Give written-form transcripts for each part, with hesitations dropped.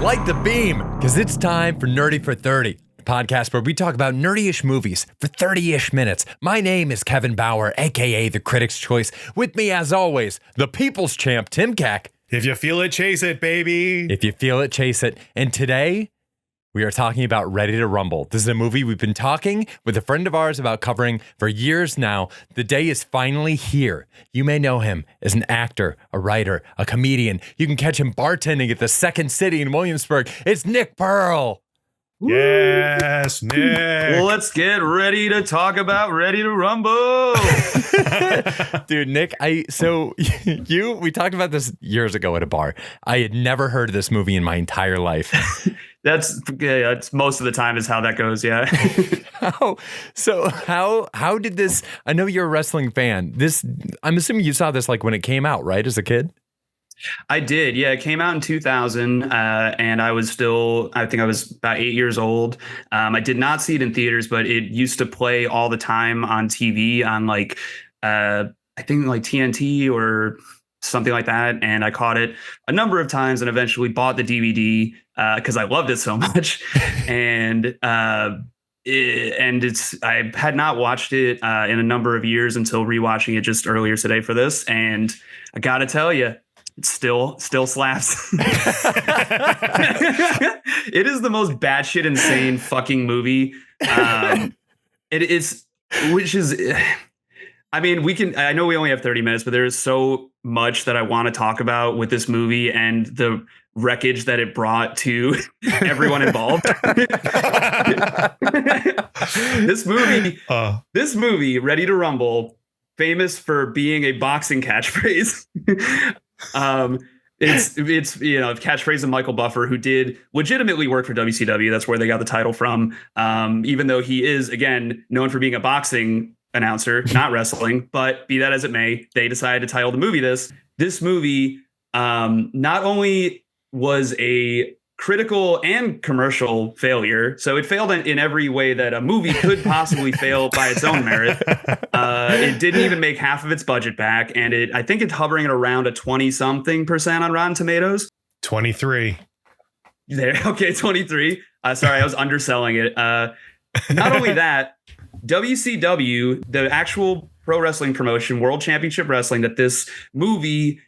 Light the beam, because it's time for Nerdy for 30, the podcast where we talk about nerdy-ish movies for 30-ish minutes. My name is Kevin Bauer, a.k.a. The Critic's Choice. With me, as always, the People's Champ, Tim Keck. If you feel it, chase it, baby. If you feel it, chase it. And today, we are talking about Ready to Rumble. This is a movie we've been talking with a friend of ours about covering for years now. The day is finally here. You may know him as an actor, a writer, a comedian. You can catch him bartending at the Second City in Williamsburg. It's Nick Pearl. Yes, Nick. Well, let's get ready to talk about Ready to Rumble. Dude, Nick, we talked about this years ago at a bar. I had never heard of this movie in my entire life. That's most of the time is how that goes. Yeah. How did this? I know you're a wrestling fan. I'm assuming you saw this like when it came out, right? As a kid. I did. Yeah. It came out in 2000. And I think I was about 8 years old. I did not see it in theaters, but it used to play all the time on TV on I think like TNT or something like that. And I caught it a number of times and eventually bought the DVD because I loved it so much. And I had not watched it in a number of years until rewatching it just earlier today for this. And I got to tell you, it still slaps. It is the most batshit insane fucking movie. It is, which is, I mean, I know we only have 30 minutes, but there is so much that I want to talk about with this movie and the wreckage that it brought to everyone involved. This movie, Ready to Rumble, famous for being a boxing catchphrase. It's catchphrase of Michael Buffer, who did legitimately work for WCW. That's where they got the title from. Even though he is, again, known for being a boxing announcer, not wrestling, but be that as it may, they decided to title the movie this. This movie not only was a critical and commercial failure, so it failed in every way that a movie could possibly fail by its own merit. It didn't even make half of its budget back, and I think it's hovering at around a 20-something% on Rotten Tomatoes. 23. There, okay, 23. Sorry, I was underselling it. Not only that, WCW, the actual pro wrestling promotion, World Championship Wrestling, that this movie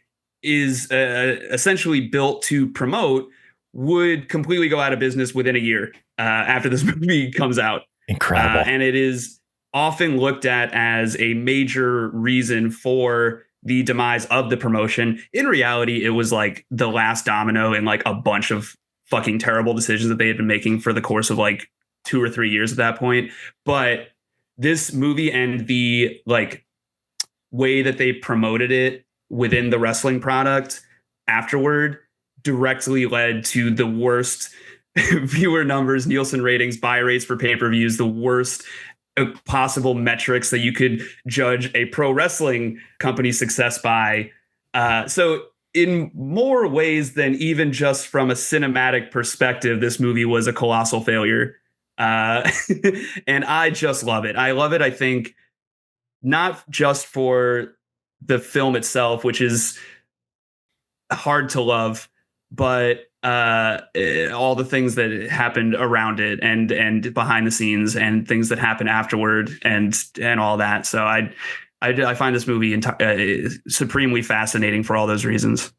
is essentially built to promote, would completely go out of business within a year after this movie comes out. Incredible. And it is often looked at as a major reason for the demise of the promotion. In reality, it was like the last domino in like a bunch of fucking terrible decisions that they had been making for the course of like 2 or 3 years at that point. But this movie and the like way that they promoted it within the wrestling product afterward directly led to the worst viewer numbers, Nielsen ratings, buy rates for pay-per-views, the worst possible metrics that you could judge a pro wrestling company's success by. So in more ways than even just from a cinematic perspective, this movie was a colossal failure. And I just love it. I love it, I think, not just for the film itself, which is hard to love, but all the things that happened around it and behind the scenes and things that happened afterward and all that. So I find this movie supremely fascinating for all those reasons.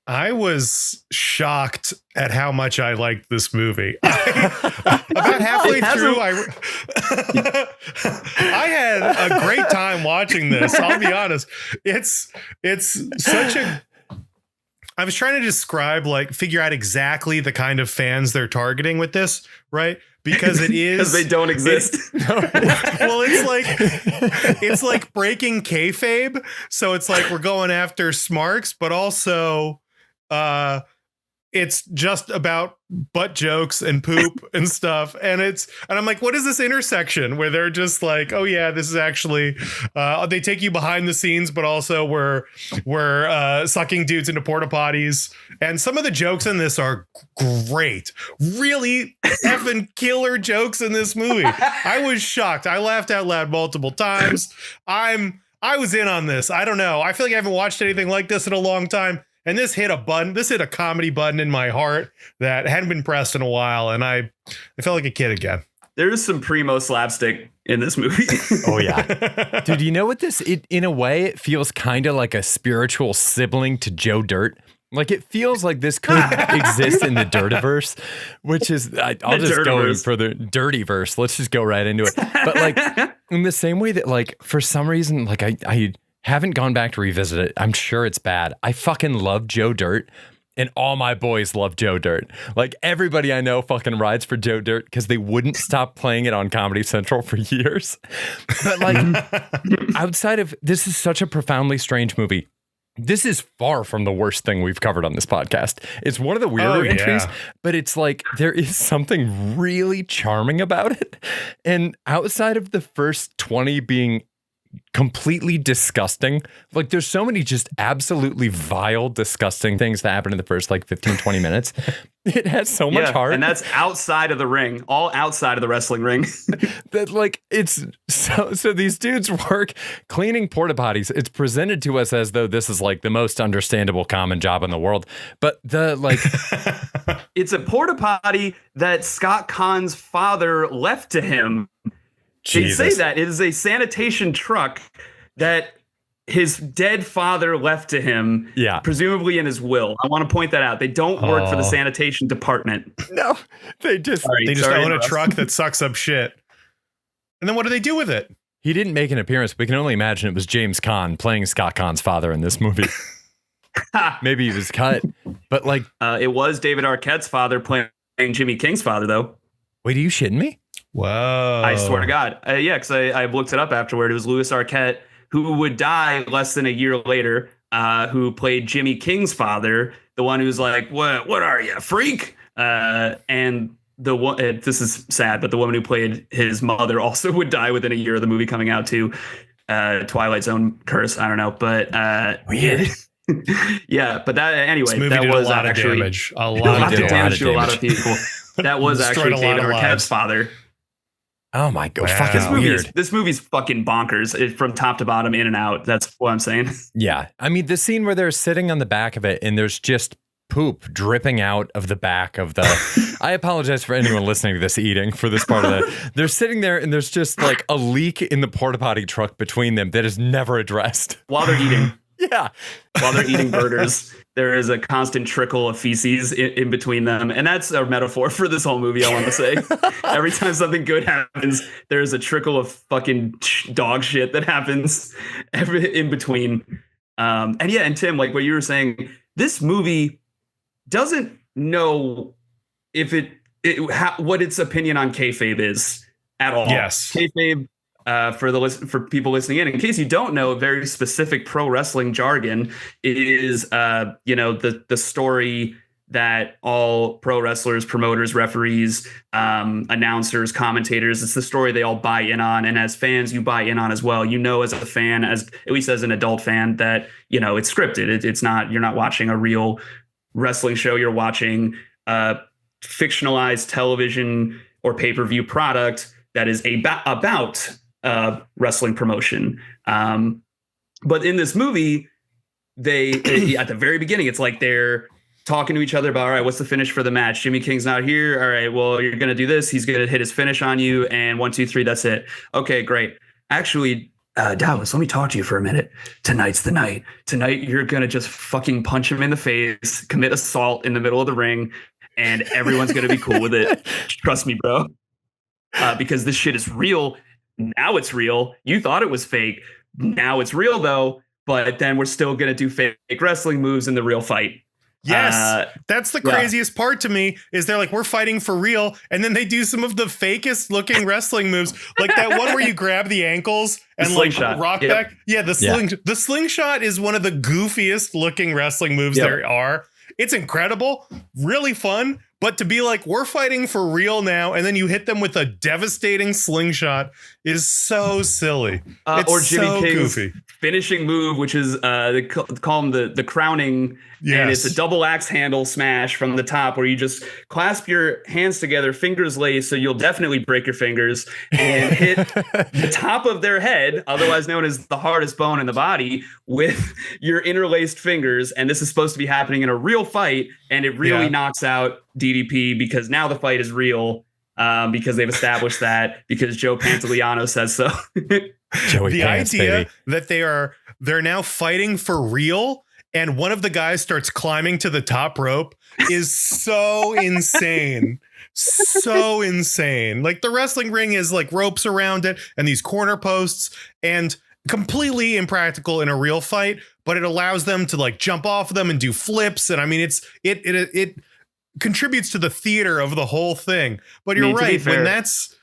I was shocked at how much I liked this movie. About halfway through, I had a great time watching this. I'll be honest. It's such a... I was trying to figure out exactly the kind of fans they're targeting with this, right? Because it is... Because they don't exist. Well, it's like breaking kayfabe. So it's like we're going after smarks, but also... it's just about butt jokes and poop and stuff. And I'm like, what is this intersection where they're just like, oh yeah, this is actually, they take you behind the scenes, but also we're sucking dudes into porta potties. And some of the jokes in this are great. Really effing killer jokes in this movie. I was shocked. I laughed out loud multiple times. I was in on this. I don't know. I feel like I haven't watched anything like this in a long time. And this hit a button. This hit a comedy button in my heart that hadn't been pressed in a while, and I felt like a kid again. There is some primo slapstick in this movie. Oh yeah, dude. You know what in a way, it feels kind of like a spiritual sibling to Joe Dirt. Like it feels like this could exist in the Dirtiverse, which is I'll just go in for the Dirtyverse. Let's just go right into it. But like in the same way that like for some reason like I haven't gone back to revisit it. I'm sure it's bad. I fucking love Joe Dirt. And all my boys love Joe Dirt. Like everybody I know fucking rides for Joe Dirt because they wouldn't stop playing it on Comedy Central for years. But like outside of this is such a profoundly strange movie. This is far from the worst thing we've covered on this podcast. It's one of the weirder entries, but it's like there is something really charming about it. And outside of the first 20 being completely disgusting, like there's so many just absolutely vile, disgusting things that happen in the first like 15, 20 minutes. It has so much heart. And that's outside of the ring, all outside of the wrestling ring. That like it's so these dudes work cleaning porta potties. It's presented to us as though this is like the most understandable common job in the world. But the like it's a porta potty that Scott Kahn's father left to him. Jesus. They say that it is a sanitation truck that his dead father left to him, presumably in his will. I want to point that out. They don't work for the sanitation department. No, they just own a truck that sucks up shit. And then what do they do with it? He didn't make an appearance. We can only imagine it was James Caan playing Scott Kahn's father in this movie. Maybe he was cut, but like it was David Arquette's father playing Jimmy King's father, though. Wait, are you shitting me? Whoa. I swear to God. Yeah, because I looked it up afterward. It was Louis Arquette, who would die less than a year later, who played Jimmy King's father, the one who's like, what are you, a freak? And the one, this is sad, but the woman who played his mother also would die within a year of the movie coming out too. Twilight Zone curse, I don't know, but weird. Yeah, but that anyway, that was a lot actually of damage. A lot of damage to a lot of people. That was actually David Arquette's father. Oh my God. Wow. Fucking weird. This movie's fucking bonkers. It's from top to bottom, in and out. That's what I'm saying. Yeah. I mean, the scene where they're sitting on the back of it and there's just poop dripping out of the back of the... I apologize for anyone listening to this eating for this part of it. They're sitting there and there's just like a leak in the porta potty truck between them that is never addressed. While they're eating. Yeah. While they're eating burgers, there is a constant trickle of feces in between them. And that's a metaphor for this whole movie, I want to say. Every time something good happens, there's a trickle of fucking dog shit that happens in between. And Tim, like what you were saying, this movie doesn't know if what its opinion on kayfabe is at all. Yes. Kayfabe, for people listening in case you don't know, very specific pro wrestling jargon is the story that all pro wrestlers, promoters, referees, announcers, commentators, it's the story they all buy in on, and as fans you buy in on as well. You know, as a fan, as at least as an adult fan, that it's scripted. It's not, you're not watching a real wrestling show. You're watching a fictionalized television or pay-per-view product that is about wrestling promotion. But in this movie, they at the very beginning, it's like they're talking to each other about, all right, what's the finish for the match? Jimmy King's not here. All right, well, you're going to do this. He's going to hit his finish on you. And 1, 2, 3, that's it. Okay, great. Actually, Dallas, let me talk to you for a minute. Tonight's the night. Tonight, you're going to just fucking punch him in the face, commit assault in the middle of the ring, and everyone's going to be cool with it. Trust me, bro. Because this shit is real. Now it's real. You thought it was fake. Now it's real, though. But then we're still going to do fake wrestling moves in the real fight. Yes, that's the craziest part to me is they're like, we're fighting for real. And then they do some of the fakest looking wrestling moves, like that one where you grab the ankles and like rock back. Yeah, the slingshot is one of the goofiest looking wrestling moves there are. It's incredible, really fun. But to be like, we're fighting for real now, and then you hit them with a devastating slingshot is so silly. It's or Jimmy so King's goofy. finishing move, which is they call him the crowning, and it's a double axe handle smash from the top where you just clasp your hands together, fingers laced, so you'll definitely break your fingers, and hit the top of their head, otherwise known as the hardest bone in the body, with your interlaced fingers. And this is supposed to be happening in a real fight, and it really knocks out DDP because now the fight is real. Because they've established that, because Joe Pantoliano says so. The idea that they're now fighting for real, and one of the guys starts climbing to the top rope is so insane. So insane. Like, the wrestling ring is like ropes around it and these corner posts, and completely impractical in a real fight, but it allows them to like jump off of them and do flips. And I mean, it contributes to the theater of the whole thing. But you're right. When that's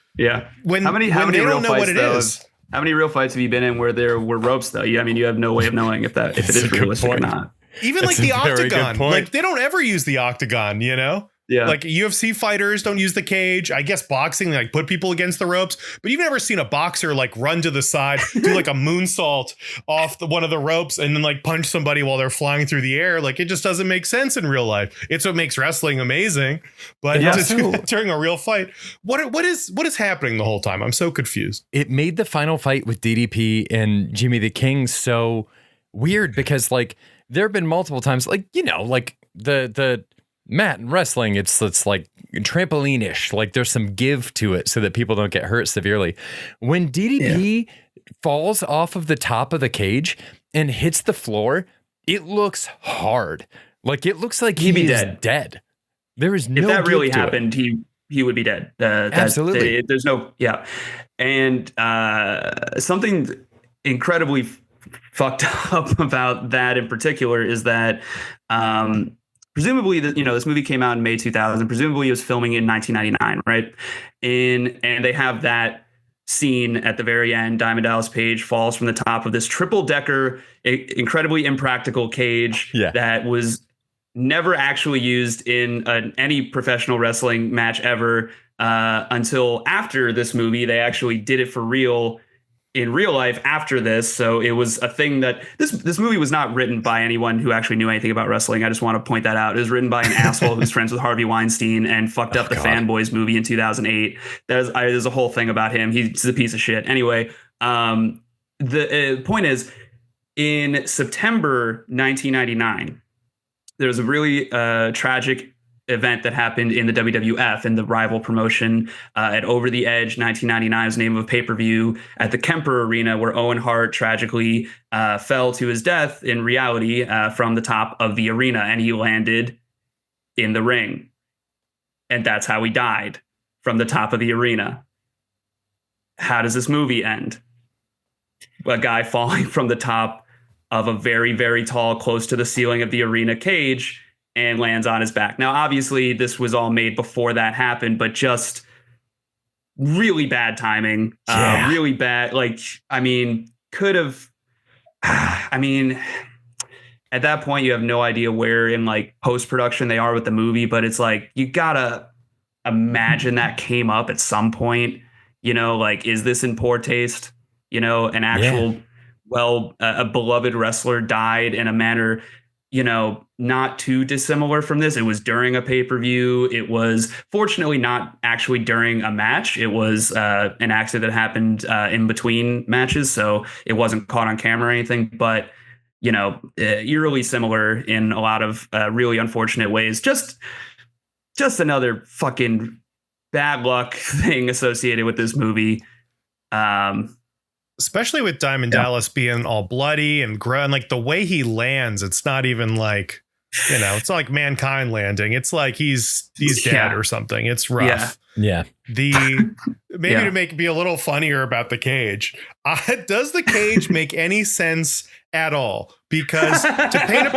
when how many they real don't know fights, what it though, is. How many real fights have you been in where there were ropes though? I mean, you have no way of knowing if it is realistic or not. Even like the octagon, like they don't ever use the octagon, you know? Yeah. Like UFC fighters don't use the cage. I guess boxing, like put people against the ropes, but you've never seen a boxer like run to the side, do like a moonsault off one of the ropes and then like punch somebody while they're flying through the air. Like, it just doesn't make sense in real life. It's what makes wrestling amazing. But during a real fight, what is happening the whole time? I'm so confused. It made the final fight with DDP and Jimmy the King so weird because like there have been multiple times, like, you know, like the mat in wrestling, it's like trampoline-ish, like there's some give to it so that people don't get hurt severely. When DDP falls off of the top of the cage and hits the floor, it looks hard. Like, it looks like he is dead. There is no. If that really happened, he would be dead. Absolutely. There's no. Yeah, and something incredibly fucked up about that in particular is that. Presumably, this movie came out in May 2000. Presumably, it was filming in 1999, right? And they have that scene at the very end. Diamond Dallas Page falls from the top of this triple-decker, incredibly impractical cage that was never actually used in any professional wrestling match ever until after this movie. They actually did it for real in real life after this. So it was a thing that this movie was not written by anyone who actually knew anything about wrestling. I just want to point that out. It was written by an asshole who's friends with Harvey Weinstein and fucked up the Fanboys movie in 2008. There's a whole thing about him. He's a piece of shit. Anyway, the point is, in September 1999, there was a really tragic event that happened in the WWF and the rival promotion at Over the Edge 1999 was the name of a pay-per-view at the Kemper Arena, where Owen Hart tragically fell to his death in reality from the top of the arena, and he landed in the ring. And that's how he died, from the top of the arena. How does this movie end? A guy falling from the top of a very, very tall, close to the ceiling of the arena cage, and lands on his back. Now, obviously, this was all made before that happened, but just really bad timing. Really bad. Like, I mean, could have. I mean, at that point, you have no idea where in like post-production they are with the movie, but it's like, you gotta imagine that came up at some point. You know, like, is this in poor taste? You know, an actual, a beloved wrestler died in a manner, you know, not too dissimilar from this. It was during a pay-per-view. It was fortunately not actually during a match. It was an accident that happened in between matches, so it wasn't caught on camera or anything. But, you know, eerily similar in a lot of really unfortunate ways. Just another fucking bad luck thing associated with this movie. Especially with Diamond Dallas being all bloody and like the way he lands, it's not even like, you know, it's not like Mankind landing. It's like he's dead or something. It's rough. Yeah. To be a little funnier about the cage. Does the cage make any sense at all? Because to paint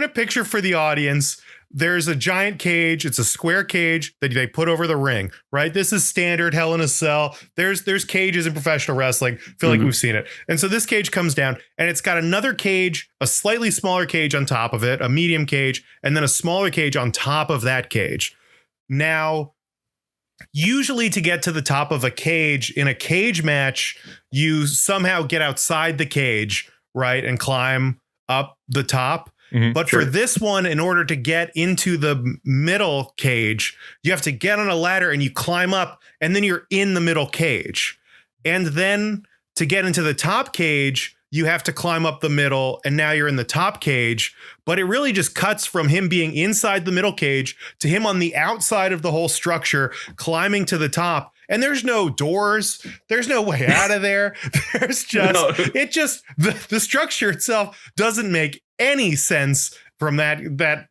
a picture for the audience, there's a giant cage. It's a square cage that they put over the ring, right? This is standard Hell in a Cell. There's cages in professional wrestling. I feel like we've seen it. And so this cage comes down and it's got another cage, a slightly smaller cage on top of it, a medium cage, and then a smaller cage on top of that cage. Now, usually to get to the top of a cage in a cage match, you somehow get outside the cage, right? And climb up the top. But for this one, in order to get into the middle cage, you have to get on a ladder and you climb up and then you're in the middle cage. And then to get into the top cage, you have to climb up the middle and now you're in the top cage. But it really just cuts from him being inside the middle cage to him on the outside of the whole structure, climbing to the top. And there's no doors. There's no way out of there. There's just, the structure itself doesn't make any sense from that.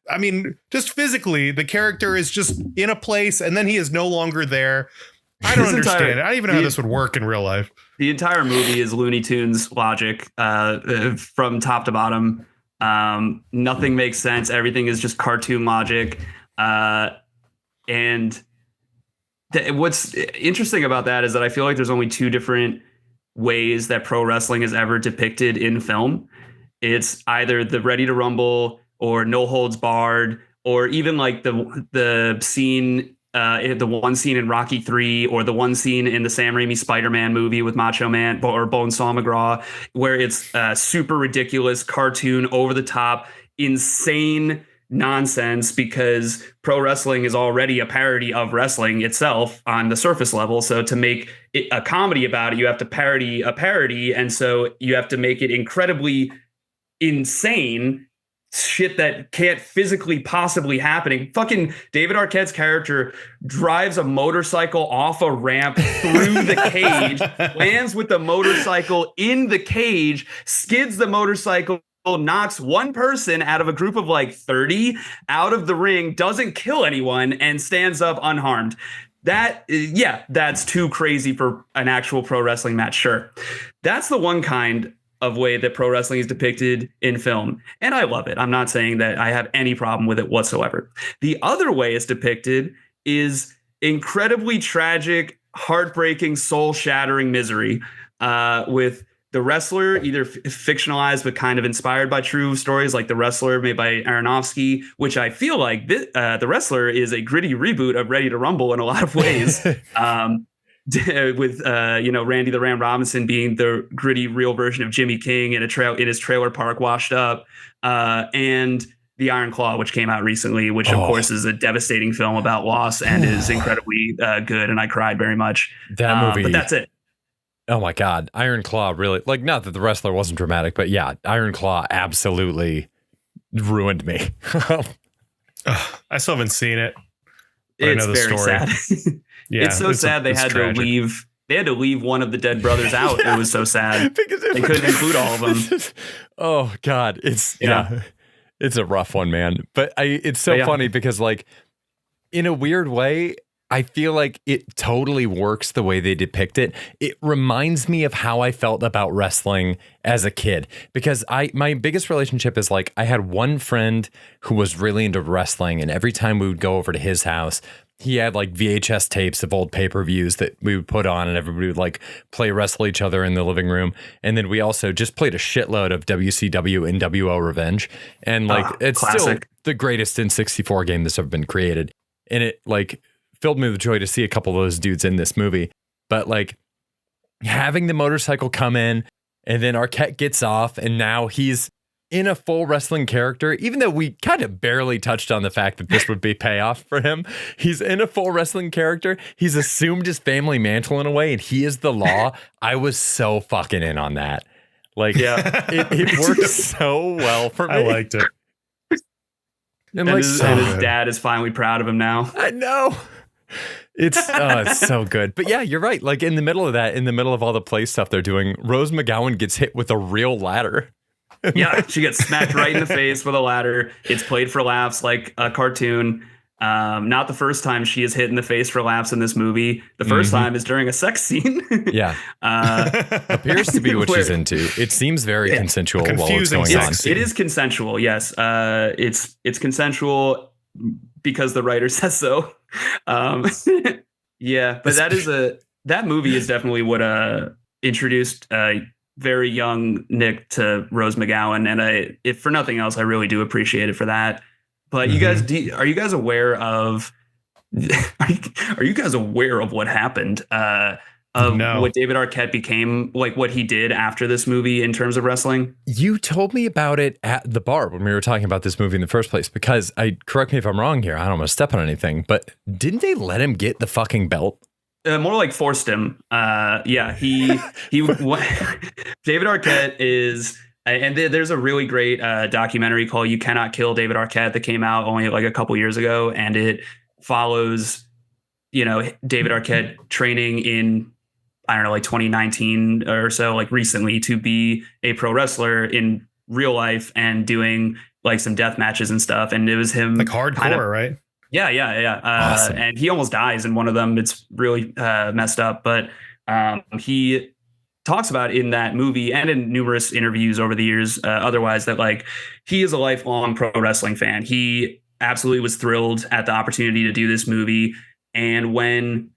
I mean, just physically, the character is just in a place and then he is no longer there. I don't understand it. I don't even know how this would work in real life. The entire movie is Looney Tunes logic from top to bottom. Nothing makes sense. Everything is just cartoon logic. And what's interesting about that is that I feel like there's only two different ways that pro wrestling is ever depicted in film. It's either the Ready to Rumble or No Holds Barred, or even like the scene, the one scene in Rocky 3, or the one scene in the Sam Raimi Spider-Man movie with Macho Man or Bonesaw McGraw, where it's super ridiculous, cartoon, over the top, insane nonsense, because pro wrestling is already a parody of wrestling itself on the surface level. So to make it a comedy about it, you have to parody a parody. And so you have to make it incredibly insane shit that can't physically possibly happening. Fucking David Arquette's character drives a motorcycle off a ramp through the cage, lands with the motorcycle in the cage, skids the motorcycle, knocks one person out of a group of like 30 out of the ring, doesn't kill anyone, and stands up unharmed. That's too crazy for an actual pro wrestling match. Sure. That's the one kind of way that pro wrestling is depicted in film. And I love it. I'm not saying that I have any problem with it whatsoever. The other way it's depicted is incredibly tragic, heartbreaking, soul-shattering misery, with the wrestler either fictionalized but kind of inspired by true stories, like The Wrestler, made by Aronofsky, which I feel like The Wrestler is a gritty reboot of Ready to Rumble in a lot of ways. With Randy the Ram Robinson being the gritty real version of Jimmy King in his trailer park, washed up, and The Iron Claw, which came out recently, which of course is a devastating film about loss and is incredibly good, and I cried very much. That movie, but that's it. Oh my God, Iron Claw really, like, not that The Wrestler wasn't dramatic, but yeah, Iron Claw absolutely ruined me. I still haven't seen it. It's very sad. Yeah, it's so sad they had tragic. to leave. They had to leave one of the dead brothers out. It was so sad. They couldn't include all of them. Oh God, it's a rough one, man. But it's so funny because, like, in a weird way, I feel like it totally works the way they depict it. It reminds me of how I felt about wrestling as a kid, because my biggest relationship is, like, I had one friend who was really into wrestling, and every time we would go over to his house, he had like VHS tapes of old pay-per-views that we would put on, and everybody would like play wrestle each other in the living room. And then we also just played a shitload of WCW NWO Revenge. And like, it's classic. still the greatest N64 game that's ever been created. And it like filled me with joy to see a couple of those dudes in this movie. But like, having the motorcycle come in, and then Arquette gets off, and now he's in a full wrestling character, even though we kind of barely touched on the fact that this would be payoff for him. He's in a full wrestling character. He's assumed his family mantle in a way, and he is the law. I was so fucking in on that. Like, it works so well for me. I liked it. And his dad is finally proud of him now. I know. It's so good. But yeah, you're right. Like, in the middle of that, in the middle of all the play stuff they're doing, Rose McGowan gets hit with a real ladder. Yeah, she gets smacked right in the face with a ladder. It's played for laughs like a cartoon. Not the first time she is hit in the face for laughs in this movie. The first time is during a sex scene. Yeah. Appears to be what she's into. It seems very consensual while it's going on. It is consensual, yes. It's consensual, because the writer says so. Yeah, but that movie is definitely what introduced very young Nick to Rose McGowan, and if for nothing else, I really do appreciate it for that. But you guys, are you guys aware of? Are you guys aware of what happened? What David Arquette became, like what he did after this movie in terms of wrestling? You told me about it at the bar when we were talking about this movie in the first place, because correct me if I'm wrong here, I don't want to step on anything, but didn't they let him get the fucking belt? More like forced him. Yeah, he David Arquette is, and there's a really great documentary called "You Cannot Kill David Arquette" that came out only like a couple years ago, and it follows, David Arquette training in, I don't know, like 2019 or so, like recently, to be a pro wrestler in real life and doing like some death matches and stuff. And it was him like hardcore, right? Yeah. Awesome. And he almost dies in one of them. It's really messed up. But he talks about in that movie and in numerous interviews over the years, otherwise, that like he is a lifelong pro wrestling fan. He absolutely was thrilled at the opportunity to do this movie. And when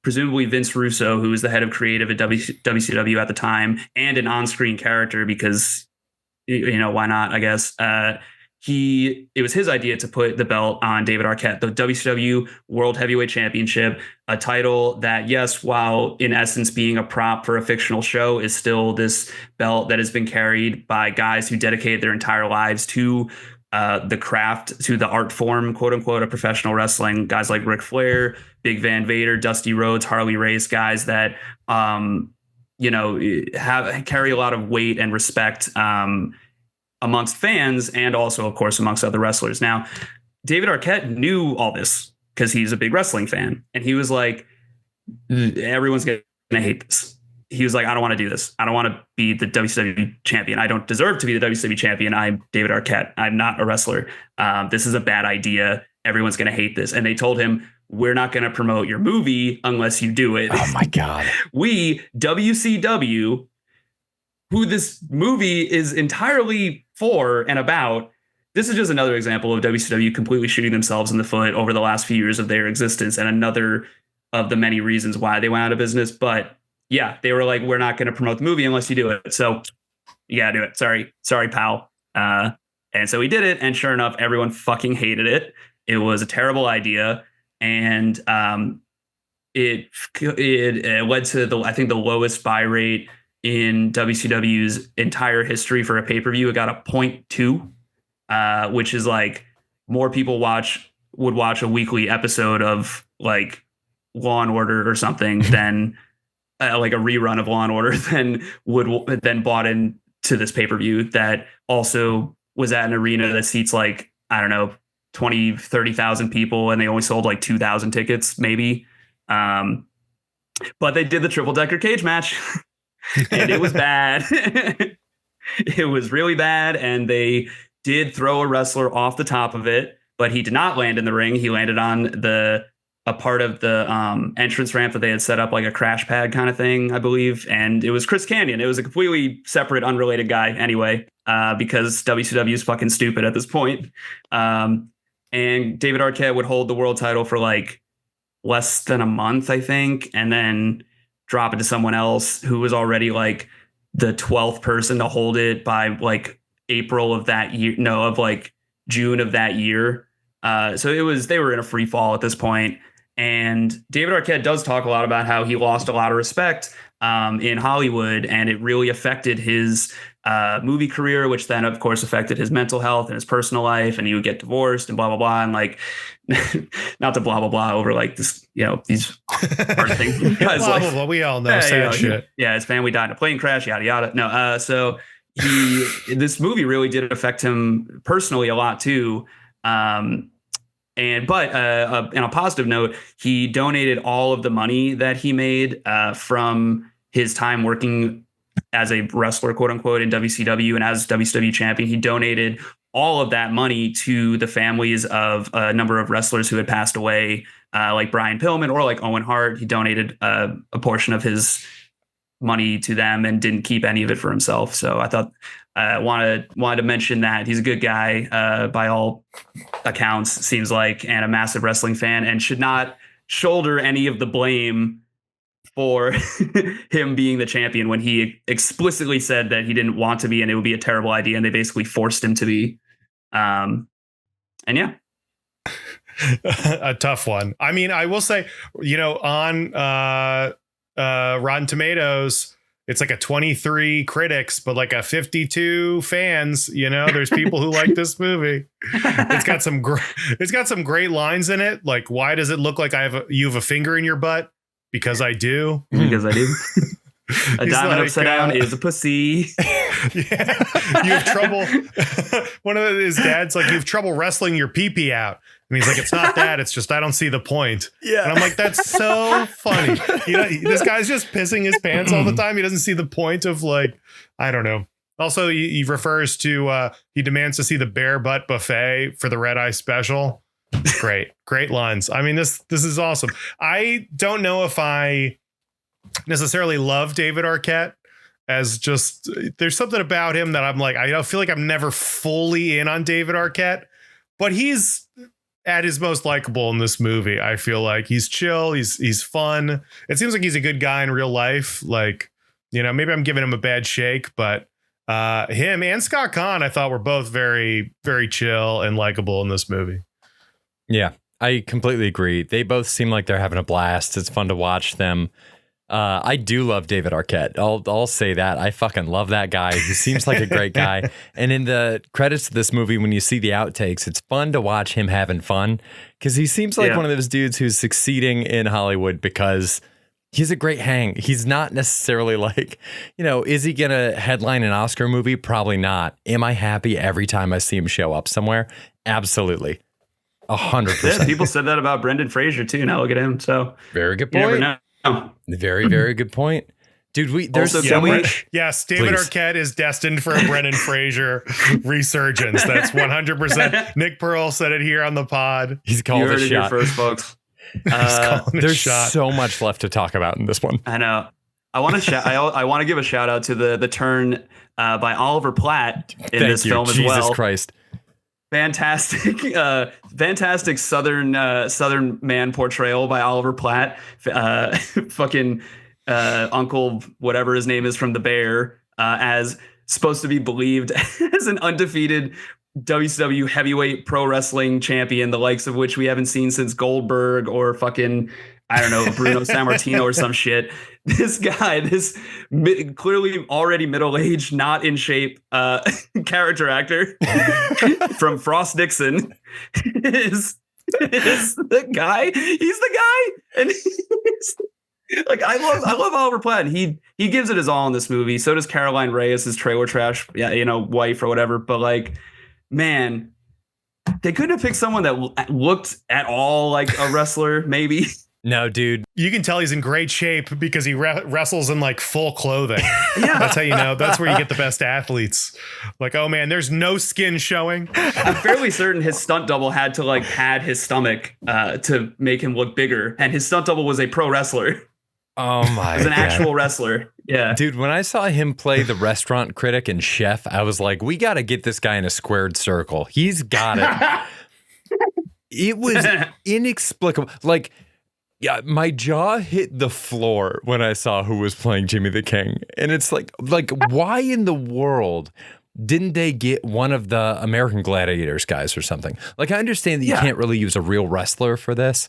presumably Vince Russo, who was the head of creative at WCW at the time and an on-screen character, because, why not, I guess, it was his idea to put the belt on David Arquette, the WCW World Heavyweight Championship, a title that, yes, while in essence being a prop for a fictional show, is still this belt that has been carried by guys who dedicated their entire lives to the craft, to the art form, quote unquote, of professional wrestling. Guys like Ric Flair, Big Van Vader, Dusty Rhodes, Harley Race, guys that, carry a lot of weight and respect amongst fans, and also, of course, amongst other wrestlers. Now, David Arquette knew all this because he's a big wrestling fan. And he was like, everyone's going to hate this. He was like, I don't want to do this. I don't want to be the WCW champion. I don't deserve to be the WCW champion. I'm David Arquette. I'm not a wrestler. This is a bad idea. Everyone's going to hate this. And they told him, we're not going to promote your movie unless you do it. Oh, my God. We, WCW, who this movie is entirely for and about, this is just another example of WCW completely shooting themselves in the foot over the last few years of their existence, and another of the many reasons why they went out of business. But yeah, they were like, we're not going to promote the movie unless you do it. So you gotta do it. Sorry, pal. And so he did it, and sure enough, everyone fucking hated it. It was a terrible idea, and it led to the lowest buy rate in WCW's entire history for a pay-per-view. It got a 0.2, which is like more people would watch a weekly episode of like Law and Order or something than like a rerun of Law and Order than bought into this pay-per-view that also was at an arena that seats like, I don't know, 20, 30,000 people, and they only sold like 2,000 tickets maybe. But they did the triple decker cage match. And it was bad. It was really bad. And they did throw a wrestler off the top of it, but he did not land in the ring. He landed on a part of the entrance ramp that they had set up, like a crash pad kind of thing, I believe. And it was Chris Kanyon. It was a completely separate, unrelated guy anyway, because WCW is fucking stupid at this point. And David Arquette would hold the world title for like less than a month, I think, and then drop it to someone else who was already like the 12th person to hold it by like April of that year. No, of like June of that year. So they were in a free fall at this point. And David Arquette does talk a lot about how he lost a lot of respect in Hollywood, and it really affected his movie career, which then of course affected his mental health and his personal life, and he would get divorced and blah, blah, blah. And like, not to blah, blah, blah over like this, these hard things. Guys, blah, blah, blah. We all know sad shit. His family died in a plane crash, yada, yada. No, so this movie really did affect him personally a lot too. But in a positive note, he donated all of the money that he made from his time working as a wrestler, quote unquote, in WCW and as WCW champion. He donated all of that money to the families of a number of wrestlers who had passed away, like Brian Pillman or like Owen Hart. He donated a portion of his money to them and didn't keep any of it for himself. So I thought wanted to mention that he's a good guy by all accounts, seems like, and a massive wrestling fan, and should not shoulder any of the blame for him being the champion when he explicitly said that he didn't want to be and it would be a terrible idea, and they basically forced him to be. And yeah. A tough one. I mean, I will say, on Rotten Tomatoes, it's like a 23 critics, but like a 52 fans. There's people who like this movie. It's got some great lines in it. Like, why does it look like you have a finger in your butt? Because I do. Because I do. A diamond upside down is a pussy. Yeah, you have trouble. One of his dad's like, you have trouble wrestling your pee-pee out. And he's like, it's not that. It's just I don't see the point. Yeah. And I'm like, that's so funny. This guy's just pissing his pants all the time. He doesn't see the point of, like, I don't know. Also, he refers to he demands to see the bare butt buffet for the red eye special. Great lines. I mean, this is awesome. I don't know if I necessarily love David Arquette, as just there's something about him that I'm like, I feel like I'm never fully in on David Arquette, but he's at his most likable in this movie. I feel like he's chill. He's fun. It seems like he's a good guy in real life. Like, maybe I'm giving him a bad shake, but him and Scott Caan, I thought were both very, very chill and likable in this movie. Yeah, I completely agree. They both seem like they're having a blast. It's fun to watch them. I do love David Arquette. I'll say that. I fucking love that guy. He seems like a great guy. And in the credits of this movie, when you see the outtakes, it's fun to watch him having fun, because he seems like one of those dudes who's succeeding in Hollywood because he's a great hang. He's not necessarily like, is he going to headline an Oscar movie? Probably not. Am I happy every time I see him show up somewhere? Absolutely. 100%. Yeah, people said that about Brendan Fraser too. Now look at him. So very good point. You never know. Very, very good point. Dude, there's also, so much. Yes, David Arquette is destined for a Brendan Fraser resurgence. That's 100%. Nick Pearl said it here on the pod. He's called a shot. First, folks. There's so much left to talk about in this one. I know. I want to I want to give a shout out to the turn by Oliver Platt in this film as well. Jesus Christ. Fantastic Southern man portrayal by Oliver Platt. Fucking Uncle whatever his name is from The Bear, as supposed to be believed as an undefeated WCW heavyweight pro wrestling champion, the likes of which we haven't seen since Goldberg or fucking, I don't know, Bruno Sammartino or some shit. This guy, this clearly already middle-aged, not in shape character actor from Frost Nixon is the guy. He's the guy, and he's like, I love Oliver Platt. He gives it his all in this movie. So does Caroline Reyes, his trailer trash, wife or whatever. But like, man, they couldn't have picked someone that looked at all like a wrestler, maybe. No, dude. You can tell he's in great shape because he wrestles in like full clothing. Yeah. That's how you know. That's where you get the best athletes. Like, oh man, there's no skin showing. I'm fairly certain his stunt double had to like pad his stomach to make him look bigger. And his stunt double was a pro wrestler. Oh my God. He's an actual wrestler. Yeah. Dude, when I saw him play the restaurant critic and chef, I was like, we got to get this guy in a squared circle. He's got it. It was inexplicable. Like, yeah, my jaw hit the floor when I saw who was playing Jimmy the King. And it's like, why in the world didn't they get one of the American Gladiators guys or something? Like, I understand that you can't really use a real wrestler for this,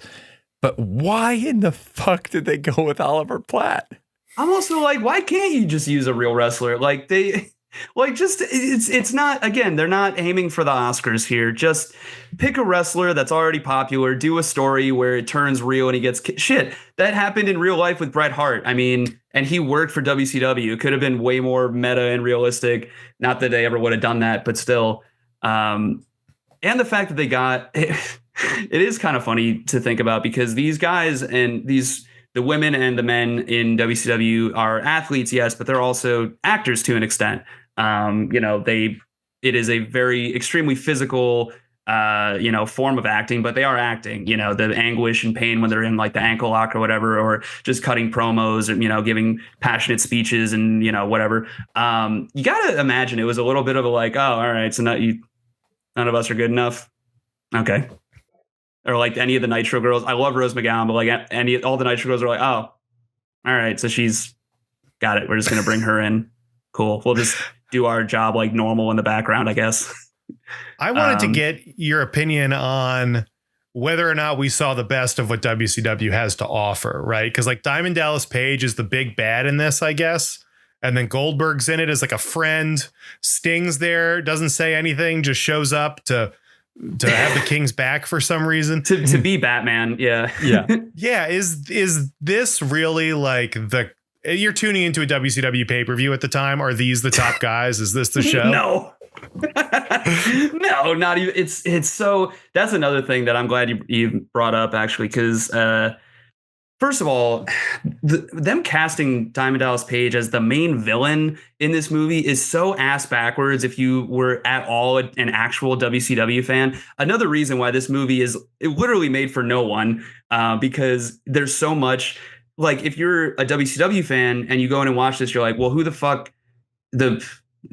but why in the fuck did they go with Oliver Platt? I'm also like, why can't you just use a real wrestler? Like it's not, again, they're not aiming for the Oscars here. Just pick a wrestler that's already popular, do a story where it turns real and he gets shit. That happened in real life with Bret Hart. I mean, and he worked for WCW. It could have been way more meta and realistic. Not that they ever would have done that, but still. And the fact that they got it is kind of funny to think about, because these guys and the women and the men in WCW are athletes, yes, but they're also actors to an extent. It is a very extremely physical form of acting, but they are acting, the anguish and pain when they're in like the ankle lock or whatever, or just cutting promos or, giving passionate speeches and, whatever. You got to imagine it was a little bit of a like, oh, all right. So none of us are good enough. Okay. Or like any of the Nitro girls. I love Rose McGowan, but like all the Nitro girls are like, oh, all right. So she's got it. We're just going to bring her in. Cool. We'll just do our job like normal in the background, I guess. I wanted to get your opinion on whether or not we saw the best of what WCW has to offer, right? Because like Diamond Dallas Page is the big bad in this, I guess. And then Goldberg's in it as like a friend. Sting's there, doesn't say anything, just shows up to have the King's back for some reason. to be Batman. Yeah. Yeah. Yeah. Is this really like you're tuning into a WCW pay-per-view at the time? Are these the top guys? Is this the show? No. No, not even. It's so that's another thing that I'm glad you brought up, actually, because first of all, them casting Diamond Dallas Page as the main villain in this movie is so ass backwards. If you were at all an actual WCW fan, another reason why this movie is literally made for no one, because there's so much. Like if you're a WCW fan and you go in and watch this, you're like, well, who the fuck the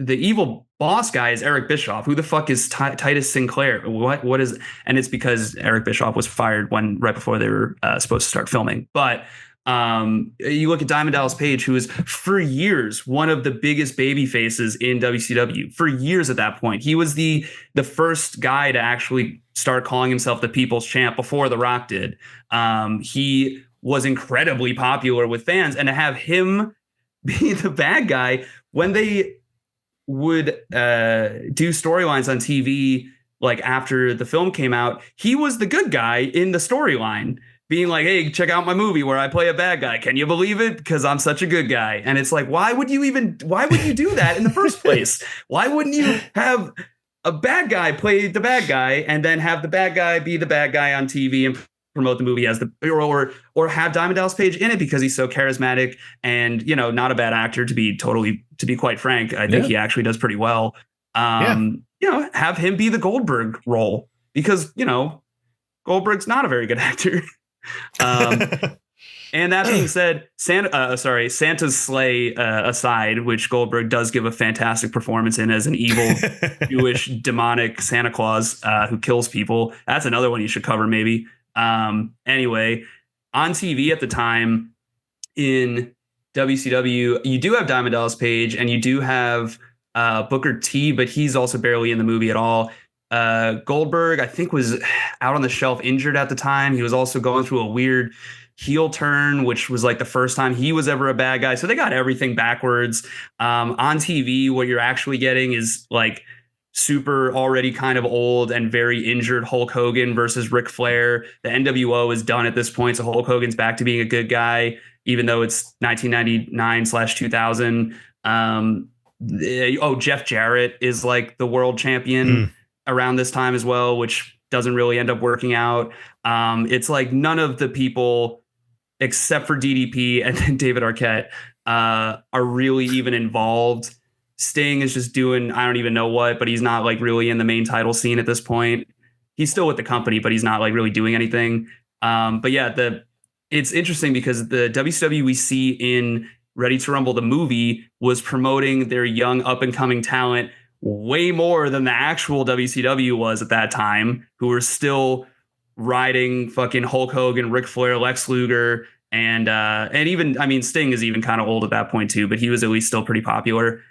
evil boss guy is Eric Bischoff. Who the fuck is Titus Sinclair? What is? And it's because Eric Bischoff was fired right before they were supposed to start filming. But you look at Diamond Dallas Page, who is for years one of the biggest baby faces in WCW. For years at that point, he was the first guy to actually start calling himself the People's Champ before The Rock did. He was incredibly popular with fans, and to have him be the bad guy when they would do storylines on TV, like after the film came out, he was the good guy in the storyline, being like, hey, check out my movie where I play a bad guy. Can you believe it? Because I'm such a good guy. And it's like, why would you do that in the first place? Why wouldn't you have a bad guy play the bad guy and then have the bad guy be the bad guy on TV and promote the movie as or have Diamond Dallas Page in it because he's so charismatic and, not a bad actor to be quite frank. I think he actually does pretty well. Have him be the Goldberg role because, Goldberg's not a very good actor. And that being said, Santa's sleigh aside, which Goldberg does give a fantastic performance in as an evil Jewish demonic Santa Claus who kills people. That's another one you should cover maybe. Anyway, on TV at the time in WCW, you do have Diamond Dallas Page and you do have Booker T, but he's also barely in the movie at all. Goldberg, I think, was out on the shelf injured at the time. He was also going through a weird heel turn, which was like the first time he was ever a bad guy. So they got everything backwards. On TV, what you're actually getting is like super already kind of old and very injured Hulk Hogan versus Ric Flair. The NWO is done at this point, so Hulk Hogan's back to being a good guy, even though it's 1999/2000. Jeff Jarrett is like the world champion around this time as well, which doesn't really end up working out. It's like none of the people except for DDP and then David Arquette are really even involved. Sting is just doing, I don't even know what, but he's not like really in the main title scene at this point. He's still with the company, but he's not like really doing anything. But yeah, it's interesting because the WCW we see in Ready to Rumble, the movie, was promoting their young up and coming talent way more than the actual WCW was at that time, who were still riding fucking Hulk Hogan, Ric Flair, Lex Luger, and even, I mean, Sting is even kind of old at that point too, but he was at least still pretty popular.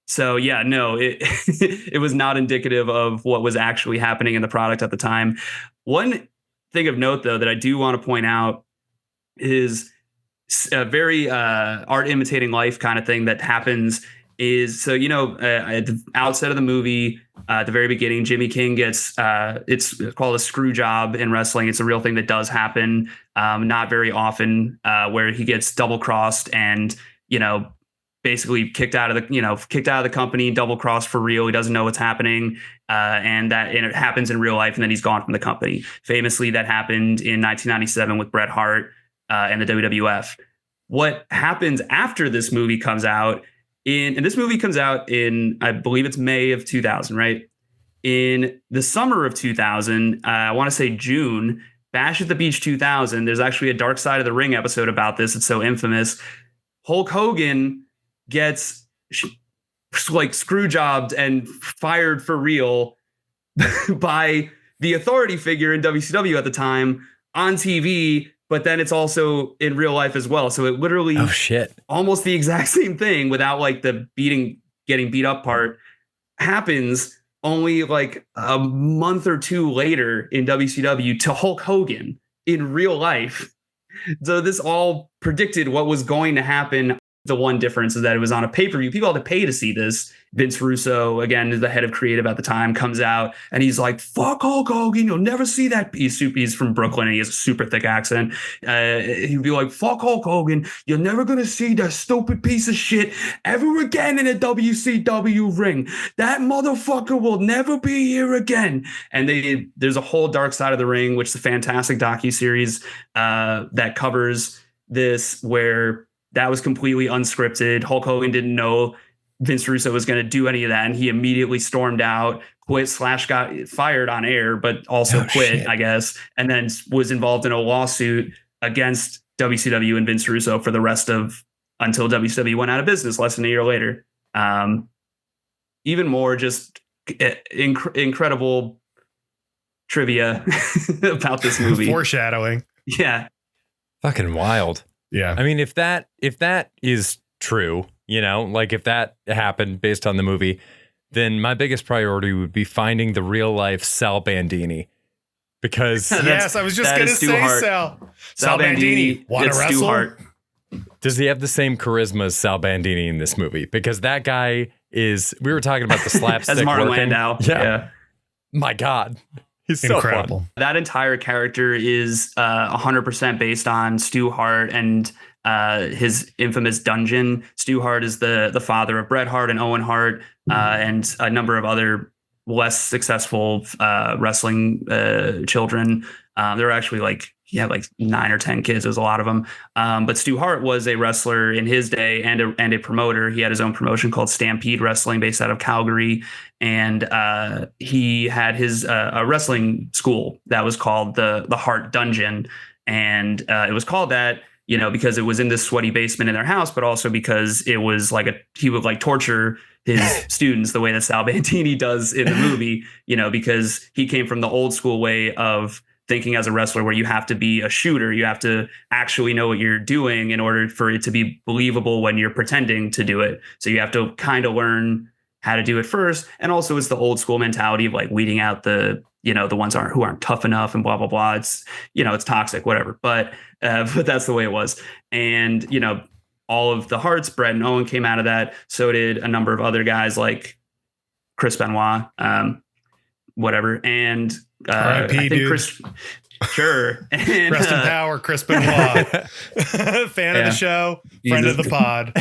So yeah, no, it was not indicative of what was actually happening in the product at the time. One thing of note, though, that I do want to point out is a very art imitating life kind of thing that happens is, so, at the outset of the movie, at the very beginning, Jimmy King gets, it's called a screw job in wrestling. It's a real thing that does happen, not very often, where he gets double crossed and, basically kicked out of the company, double crossed for real. He doesn't know what's happening. And it happens in real life. And then he's gone from the company. Famously, that happened in 1997 with Bret Hart and the WWF. What happens after this movie comes out and this movie comes out in, I believe it's May of 2000, right? in the summer of 2000, I want to say June, Bash at the Beach 2000. There's actually a Dark Side of the Ring episode about this. It's so infamous. Hulk Hogan gets like screw jobbed and fired for real by the authority figure in WCW at the time on TV, but then it's also in real life as well. So it literally almost the exact same thing without like the getting beat up part happens only like a month or two later in WCW to Hulk Hogan in real life. So this all predicted what was going to happen. The one difference is that it was on a pay-per-view. People had to pay to see this. Vince Russo, again, is the head of creative at the time, comes out and he's like, fuck Hulk Hogan. You'll never see that. He's from Brooklyn and he has a super thick accent. He'd be like, fuck Hulk Hogan. You're never going to see that stupid piece of shit ever again in a WCW ring. That motherfucker will never be here again. And there's a whole Dark Side of the Ring, which is a fantastic docuseries that covers this, where that was completely unscripted. Hulk Hogan didn't know Vince Russo was going to do any of that, and he immediately stormed out, quit / got fired on air, but also quit, I guess, and then was involved in a lawsuit against WCW and Vince Russo for the rest of until WCW went out of business less than a year later. Even more just incredible trivia about this movie. Foreshadowing. Yeah. Fucking wild. Yeah. I mean, if that is true, you know, like if that happened based on the movie, then my biggest priority would be finding the real life Sal Bandini. Because yes, I was just going to say Sal Bandini. Want to wrestle? Does he have the same charisma as Sal Bandini in this movie? Because that guy is, we were talking about the slapstick as Martin working. Landau. Yeah. My God. He's so incredible. Fun. That entire character is 100% based on Stu Hart and his infamous dungeon. Stu Hart is the father of Bret Hart and Owen Hart and a number of other less successful wrestling children. There were actually he had like 9 or 10 kids. There was a lot of them. But Stu Hart was a wrestler in his day and a promoter. He had his own promotion called Stampede Wrestling based out of Calgary. And he had his a wrestling school that was called the Hart Dungeon. And it was called that, you know, because it was in this sweaty basement in their house, but also because it was he would like torture his students the way that Sal Bandini does in the movie, you know, because he came from the old school way of thinking as a wrestler where you have to be a shooter. You have to actually know what you're doing in order for it to be believable when you're pretending to do it. So you have to kind of learn how to do it first. And also it's the old school mentality of like weeding out the ones who aren't tough enough and blah, blah, blah. It's, you know, it's toxic, whatever. But that's the way it was. And, you know, all of the Harts, Bret and Owen came out of that. So did a number of other guys like Chris Benoit, whatever. And I think dude. Chris, sure. And, rest in power, Chris Benoit. Fan of the show, friend of the pod.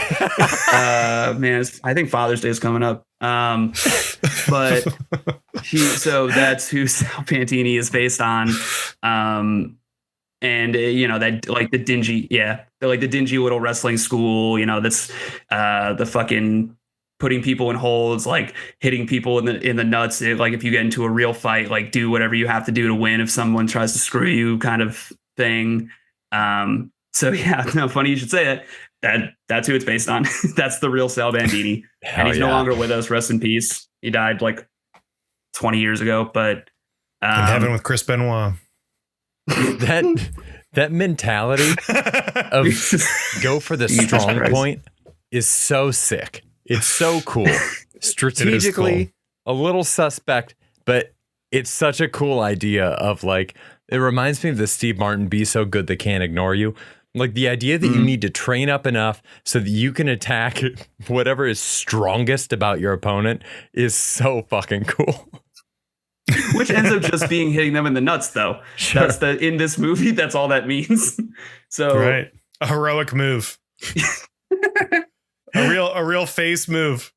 Man, I think Father's Day is coming up. But so that's who Sal Bandini is based on. And you know, that like the dingy, the dingy little wrestling school, you know, that's the fucking putting people in holds, like hitting people in the nuts. Like if you get into a real fight, like do whatever you have to do to win if someone tries to screw you, kind of thing. So yeah, no, funny you should say that. That's who it's based on. That's the real Sal Bandini. And he's no longer with us. Rest in peace. He died like 20 years ago, but in heaven with Chris Benoit. That mentality of go for the strong point is so sick. It's so cool. Strategically, a little suspect, but it's such a cool idea of like, it reminds me of the Steve Martin Be So Good They Can't Ignore You. Like the idea that you need to train up enough so that you can attack whatever is strongest about your opponent is so fucking cool. Which ends up just being hitting them in the nuts, though. Sure. That's in this movie, that's all that means. So right. A heroic move. A real face move.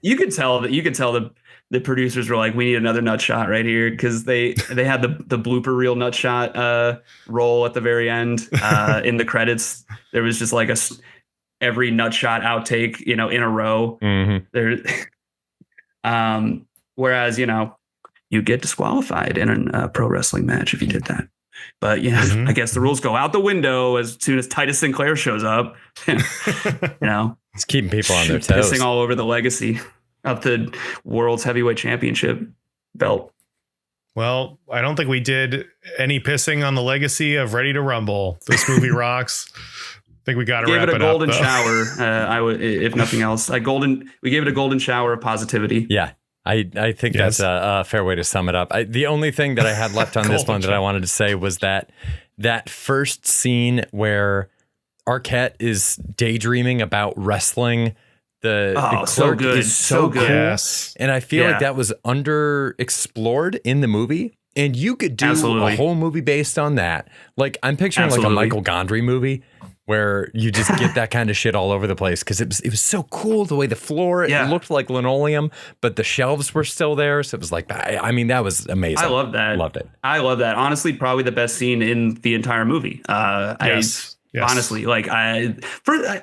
You could tell the producers were like, we need another nut shot right here, because they had the blooper reel nut shot roll at the very end in the credits. There was just like every nut shot outtake, you know, in a row. Mm-hmm. There, Whereas, you get disqualified in a pro wrestling match if you did that. But I guess the rules go out the window as soon as Titus Sinclair shows up. It's keeping people on their toes. Pissing all over the legacy of the World's Heavyweight Championship belt. Well, I don't think we did any pissing on the legacy of Ready to Rumble. This movie rocks. I think we got to wrap it up. Gave it a golden shower. I would, if nothing else, we gave it a golden shower of positivity. Yeah. I think that's a fair way to sum it up. The only thing that I had left on this one that I wanted to say was that first scene where Arquette is daydreaming about wrestling the clerk is so good. Yes. And I feel like that was underexplored in the movie. And you could do a whole movie based on that. Like, I'm picturing like a Michael Gondry movie where you just get that kind of shit all over the place, because it was so cool the way the floor, it looked like linoleum, but the shelves were still there. So it was like, I mean, that was amazing. I love that. Loved it. I love that. Honestly, probably the best scene in the entire movie. Yes. Honestly, like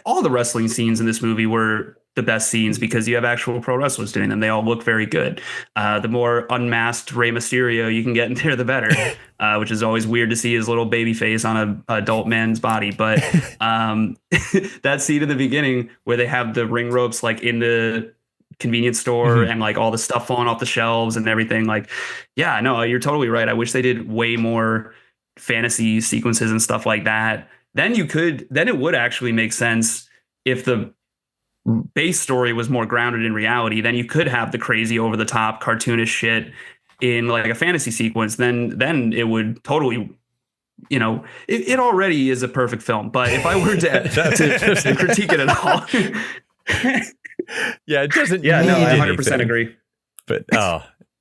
all the wrestling scenes in this movie were the best scenes because you have actual pro wrestlers doing them. They all look very good. The more unmasked Rey Mysterio you can get in there, the better, which is always weird to see his little baby face on an adult man's body. But that scene in the beginning where they have the ring ropes like in the convenience store and like all the stuff falling off the shelves and everything. Like, yeah, no, you're totally right. I wish they did way more fantasy sequences and stuff like that. Then it would actually make sense if the base story was more grounded in reality. Then you could have the crazy over the top cartoonish shit in like a fantasy sequence. Then it would totally, it already is a perfect film. But if I were to critique it at all, yeah, it doesn't. Yeah, no, I 100% anything. agree. But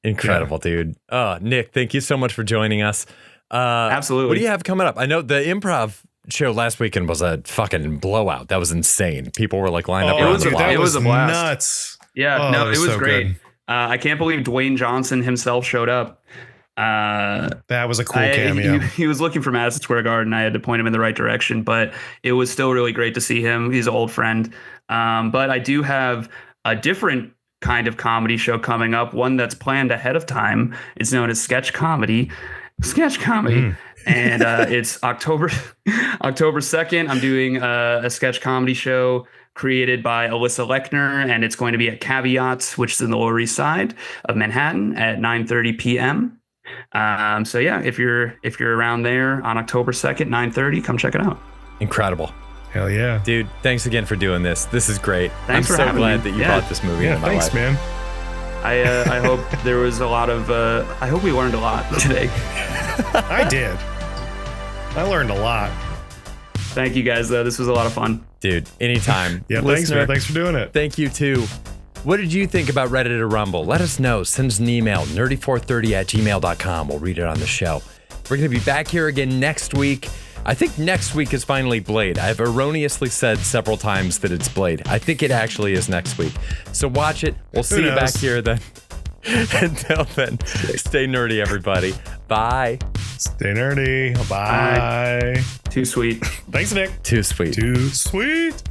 incredible, dude. Nick, thank you so much for joining us. Absolutely. What do you have coming up? I know the improv show last weekend was a fucking blowout. That was insane. People were like lined up around the block. It was a blast. Nuts. Yeah, it was so great. I can't believe Dwayne Johnson himself showed up. That was a cool cameo. He was looking for Madison Square Garden. I had to point him in the right direction, but it was still really great to see him. He's an old friend. But I do have a different kind of comedy show coming up, one that's planned ahead of time. It's known as sketch comedy. And it's October 2nd. I'm doing a sketch comedy show created by Alyssa Lechner, and it's going to be at Caveats, which is in the Lower East Side of Manhattan at 9:30 p.m. So yeah, if you're around there on October 2nd, 9:30, come check it out. Incredible. Hell yeah. Dude, thanks again for doing this. This is great. Thanks for having glad me. that you brought this movie into my thanks, life. man. I hope there was a lot of I hope we learned a lot today. I did. I learned a lot. Thank you guys, though. This was a lot of fun. Dude, anytime. Yeah, thanks, man. Thanks for doing it. Thank you, too. What did you think about Ready to Rumble? Let us know. Send us an email, nerdy430@gmail.com. We'll read it on the show. We're going to be back here again next week. I think next week is finally Blade. I've erroneously said several times that it's Blade. I think it actually is next week. So watch it. We'll see you back here then. Until then, stay nerdy, everybody. Bye. Stay nerdy. Bye. Too sweet. Thanks, Nick. Too sweet. Too sweet.